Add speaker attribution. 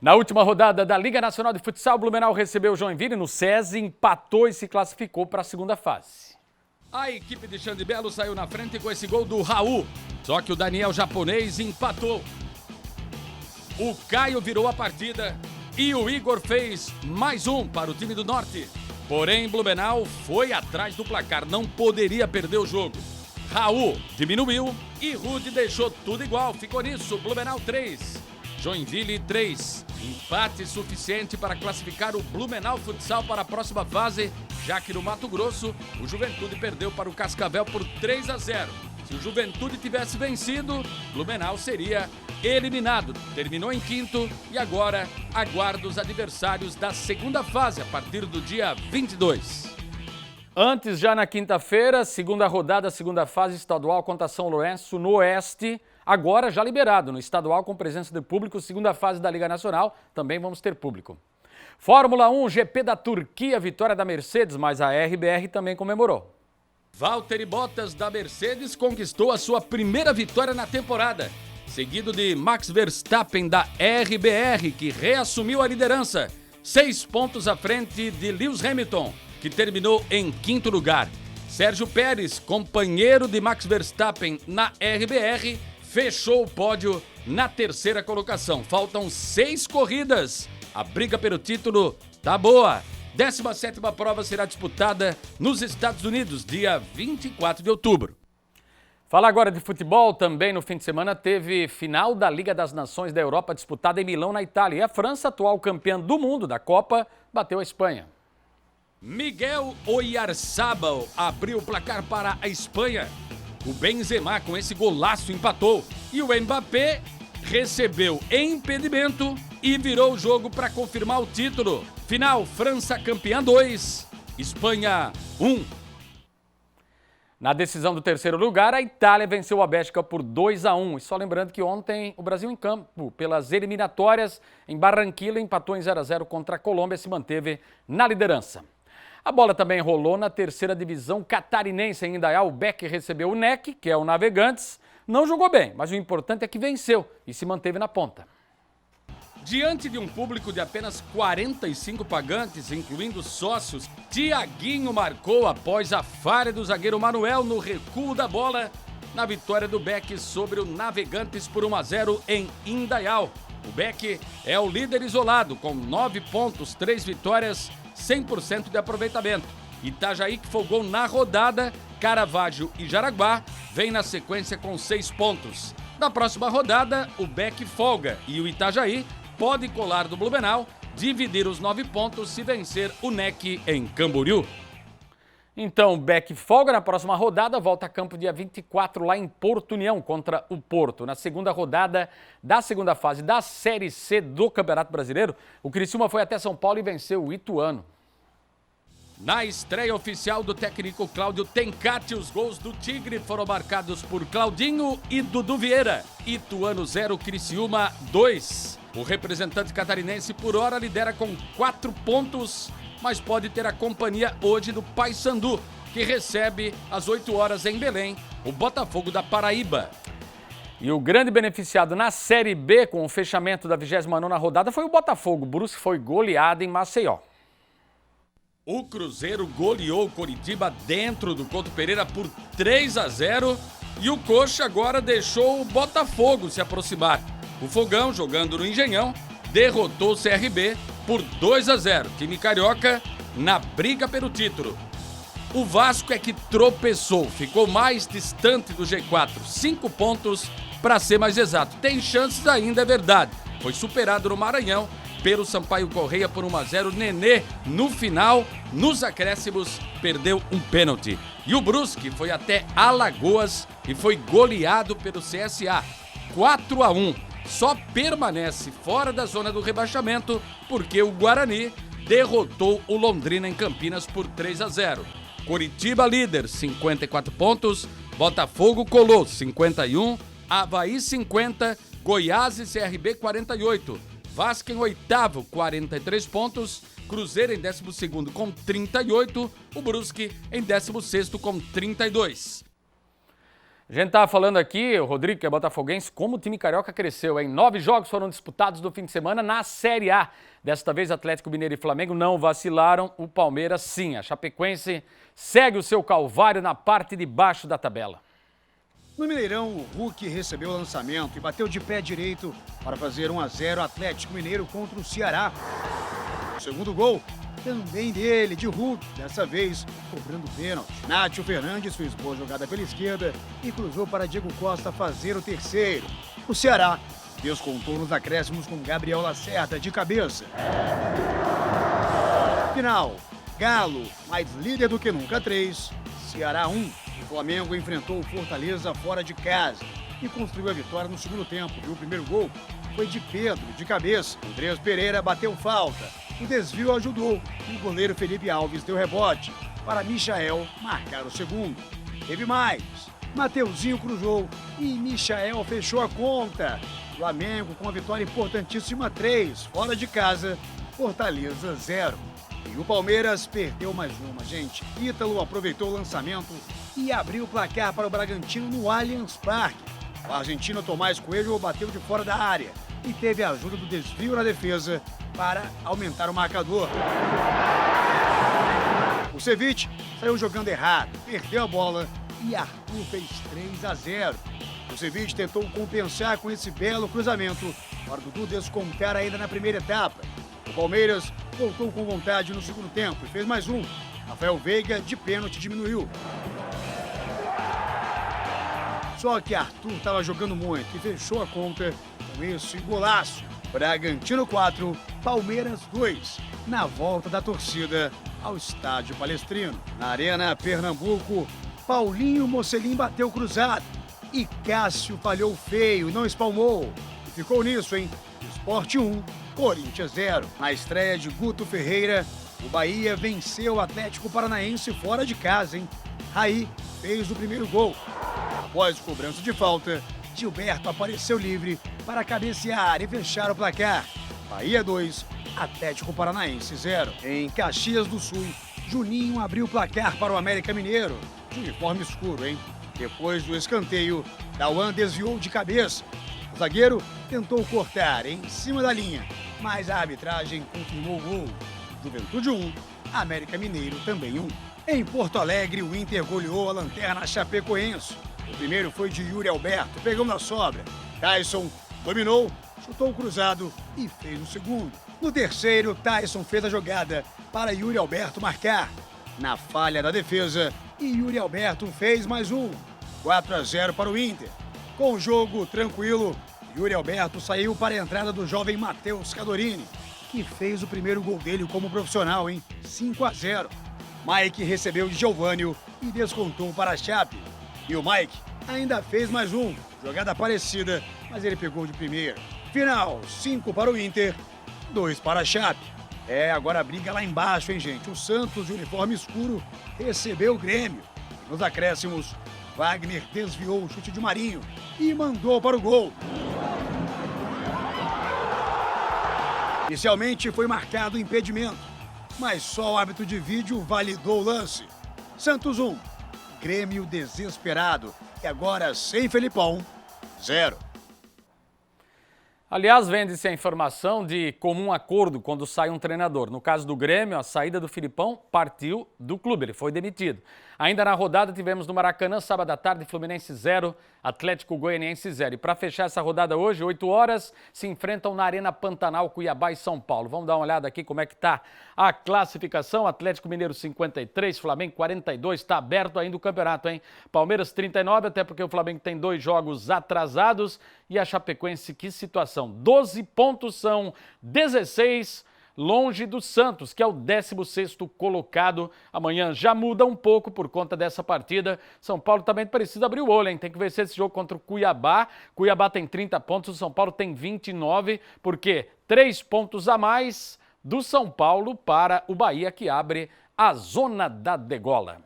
Speaker 1: Na última rodada da Liga Nacional de Futsal, o Blumenau recebeu o Joinville no SESI, empatou e se classificou para a segunda fase.
Speaker 2: A equipe de Xande Belo saiu na frente com esse gol do Raul, só que o Daniel japonês empatou. O Caio virou a partida e o Igor fez mais um para o time do Norte. Porém, Blumenau foi atrás do placar, não poderia perder o jogo. Raul diminuiu e Rude deixou tudo igual, ficou nisso, Blumenau 3, Joinville 3. Empate suficiente para classificar o Blumenau Futsal para a próxima fase, já que no Mato Grosso o Juventude perdeu para o Cascavel por 3-0. Se o Juventude tivesse vencido, Blumenau seria eliminado. Terminou em quinto e agora aguarda os adversários da segunda fase a partir do dia 22.
Speaker 1: Antes, já na quinta-feira, segunda rodada, segunda fase estadual contra São Lourenço no Oeste. Agora já liberado no estadual com presença de público, segunda fase da Liga Nacional, também vamos ter público. Fórmula 1, GP da Turquia, vitória da Mercedes, mas a RBR também comemorou.
Speaker 2: Valtteri Bottas da Mercedes conquistou a sua primeira vitória na temporada, seguido de Max Verstappen da RBR, que reassumiu a liderança, 6 pontos à frente de Lewis Hamilton, que terminou em quinto lugar. Sérgio Pérez, companheiro de Max Verstappen na RBR, fechou o pódio na terceira colocação. Faltam 6 corridas. A briga pelo título tá boa. 17ª prova será disputada nos Estados Unidos, dia 24 de outubro.
Speaker 1: Fala agora de futebol. Também no fim de semana teve final da Liga das Nações da Europa disputada em Milão, na Itália. E a França, atual campeã do mundo da Copa, bateu a Espanha.
Speaker 2: Miguel Oyarzabal abriu o placar para a Espanha. O Benzema com esse golaço empatou. E o Mbappé recebeu impedimento e virou o jogo para confirmar o título. Final, França campeã 2, Espanha 1.
Speaker 1: Na decisão do terceiro lugar, a Itália venceu a Bélgica por 2-1. E só lembrando que ontem o Brasil em campo pelas eliminatórias em Barranquilla empatou em 0-0 contra a Colômbia e se manteve na liderança. A bola também rolou na terceira divisão catarinense em Indaial. O Beck recebeu o NEC, que é o Navegantes. Não jogou bem, mas o importante é que venceu e se manteve na ponta.
Speaker 2: Diante de um público de apenas 45 pagantes, incluindo sócios, Tiaguinho marcou após a falha do zagueiro Manuel no recuo da bola na vitória do Beck sobre o Navegantes por 1-0 em Indaial. O Beck é o líder isolado com 9 pontos, 3 vitórias, 100% de aproveitamento. Itajaí, que folgou na rodada, Caravaggio e Jaraguá vem na sequência com 6 pontos. Na próxima rodada, o Beck folga e o Itajaí pode colar do Blumenau, dividir os 9 pontos se vencer o NEC em Camboriú.
Speaker 1: Então, o Beck folga na próxima rodada, volta a campo dia 24 lá em Porto União contra o Porto. Na segunda rodada da segunda fase da Série C do Campeonato Brasileiro, o Criciúma foi até São Paulo e venceu o Ituano.
Speaker 2: Na estreia oficial do técnico Cláudio Tencati, os gols do Tigre foram marcados por Claudinho e Dudu Vieira. Ituano 0, Criciúma 2. O representante catarinense por hora lidera com 4 pontos, mas pode ter a companhia hoje do Paysandu, que recebe às 8 horas em Belém o Botafogo da Paraíba.
Speaker 1: E o grande beneficiado na Série B com o fechamento da 29ª rodada foi o Botafogo. O Brusque foi goleado em Maceió.
Speaker 2: O Cruzeiro goleou o Coritiba dentro do Couto Pereira por 3-0 e o Coxa agora deixou o Botafogo se aproximar. O Fogão, jogando no Engenhão, derrotou o CRB por 2-0. Time carioca na briga pelo título. O Vasco é que tropeçou, ficou mais distante do G4, 5 pontos para ser mais exato. Tem chances ainda, é verdade. Foi superado no Maranhão pelo Sampaio Correia por 1-0. Nenê, no final, nos acréscimos, perdeu um pênalti. E o Brusque foi até Alagoas e foi goleado pelo CSA, 4-1. Só permanece fora da zona do rebaixamento porque o Guarani derrotou o Londrina em Campinas por 3-0. Coritiba líder, 54 pontos. Botafogo colou, 51. Avaí, 50. Goiás e CRB, 48. Vasco em oitavo, 43 pontos. Cruzeiro em 12º com 38. O Brusque em 16º com 32.
Speaker 1: A gente estava falando aqui, o Rodrigo, que é botafoguense, como o time carioca cresceu, hein? 9 jogos foram disputados no fim de semana na Série A. Desta vez, Atlético Mineiro e Flamengo não vacilaram, o Palmeiras sim. A Chapecoense segue o seu calvário na parte de baixo da tabela.
Speaker 3: No Mineirão, o Hulk recebeu o lançamento e bateu de pé direito para fazer 1-0 Atlético Mineiro contra o Ceará. O segundo gol também dele, de Hulk, dessa vez cobrando pênalti. Nátio Fernandes fez boa jogada pela esquerda e cruzou para Diego Costa fazer o terceiro. O Ceará descontou nos acréscimos com Gabriel Lacerda de cabeça. Final, Galo, mais líder do que nunca 3, Ceará 1. O Flamengo enfrentou o Fortaleza fora de casa e construiu a vitória no segundo tempo. E o primeiro gol foi de Pedro, de cabeça. Andrés Pereira bateu falta. O desvio ajudou e o goleiro Felipe Alves deu rebote para Michael marcar o segundo. Teve mais. Mateuzinho cruzou e Michael fechou a conta. Flamengo com a vitória importantíssima 3, fora de casa, Fortaleza 0. E o Palmeiras perdeu mais uma, gente. Ítalo aproveitou o lançamento e abriu o placar para o Bragantino no Allianz Parque. O argentino Tomás Coelho bateu de fora da área e teve a ajuda do desvio na defesa para aumentar o marcador. O Ceviche saiu jogando errado, perdeu a bola e Arthur fez 3-0. O Ceviche tentou compensar com esse belo cruzamento, para o Dudu descontar ainda na primeira etapa. O Palmeiras voltou com vontade no segundo tempo e fez mais um. Rafael Veiga, de pênalti, diminuiu. Só que Arthur estava jogando muito e fechou a conta com esse golaço. Bragantino 4, Palmeiras 2, na volta da torcida ao estádio Palestrino. Na Arena Pernambuco, Paulinho Mocelin bateu cruzado e Cássio falhou feio, não espalmou. E ficou nisso, hein? Sport 1, Corinthians 0. Na estreia de Guto Ferreira, o Bahia venceu o Atlético Paranaense fora de casa, hein? Raí fez o primeiro gol. Após cobrança de falta, Gilberto apareceu livre para cabecear e fechar o placar. Bahia 2, Atlético Paranaense 0. Em Caxias do Sul, Juninho abriu o placar para o América Mineiro, de uniforme escuro, hein? Depois do escanteio, Dauan desviou de cabeça. O zagueiro tentou cortar em cima da linha, mas a arbitragem confirmou o gol. Juventude 1, América Mineiro também 1. Em Porto Alegre, o Inter goleou a Lanterna Chapecoense. O primeiro foi de Yuri Alberto, pegando a sobra. Tyson dominou, chutou o cruzado e fez o segundo. No terceiro, Tyson fez a jogada para Yuri Alberto marcar. Na falha da defesa, e Yuri Alberto fez mais um. 4-0 para o Inter. Com o jogo tranquilo, Yuri Alberto saiu para a entrada do jovem Matheus Cadorini, que fez o primeiro gol dele como profissional, hein? 5-0. Mike recebeu de Giovânio e descontou para a Chape. E o Mike ainda fez mais um. Jogada parecida, mas ele pegou de primeira. Final, 5 para o Inter, 2 para a Chape. Agora a briga lá embaixo, hein, gente? O Santos, de uniforme escuro, recebeu o Grêmio. Nos acréscimos, Wagner desviou o chute de Marinho e mandou para o gol. Inicialmente foi marcado o impedimento, mas só o árbitro de vídeo validou o lance. Santos 1, Grêmio desesperado e agora sem Felipão, 0.
Speaker 1: Aliás, vende-se a informação de comum acordo quando sai um treinador. No caso do Grêmio, a saída do Filipão partiu do clube, ele foi demitido. Ainda na rodada tivemos no Maracanã, sábado à tarde, Fluminense 0, Atlético Goianiense 0. E para fechar essa rodada hoje, 8 horas, se enfrentam na Arena Pantanal, Cuiabá e São Paulo. Vamos dar uma olhada aqui como é que está a classificação. Atlético Mineiro 53, Flamengo 42, está aberto ainda o campeonato, hein? Palmeiras 39, até porque o Flamengo tem 2 jogos atrasados. E a Chapecoense, que situação? 12 pontos, são 16 longe do Santos, que é o 16º colocado. Amanhã já muda um pouco por conta dessa partida. São Paulo também precisa abrir o olho, hein? Tem que vencer esse jogo contra o Cuiabá. Cuiabá tem 30 pontos, o São Paulo tem 29, porque 3 pontos a mais do São Paulo para o Bahia, que abre a zona da degola.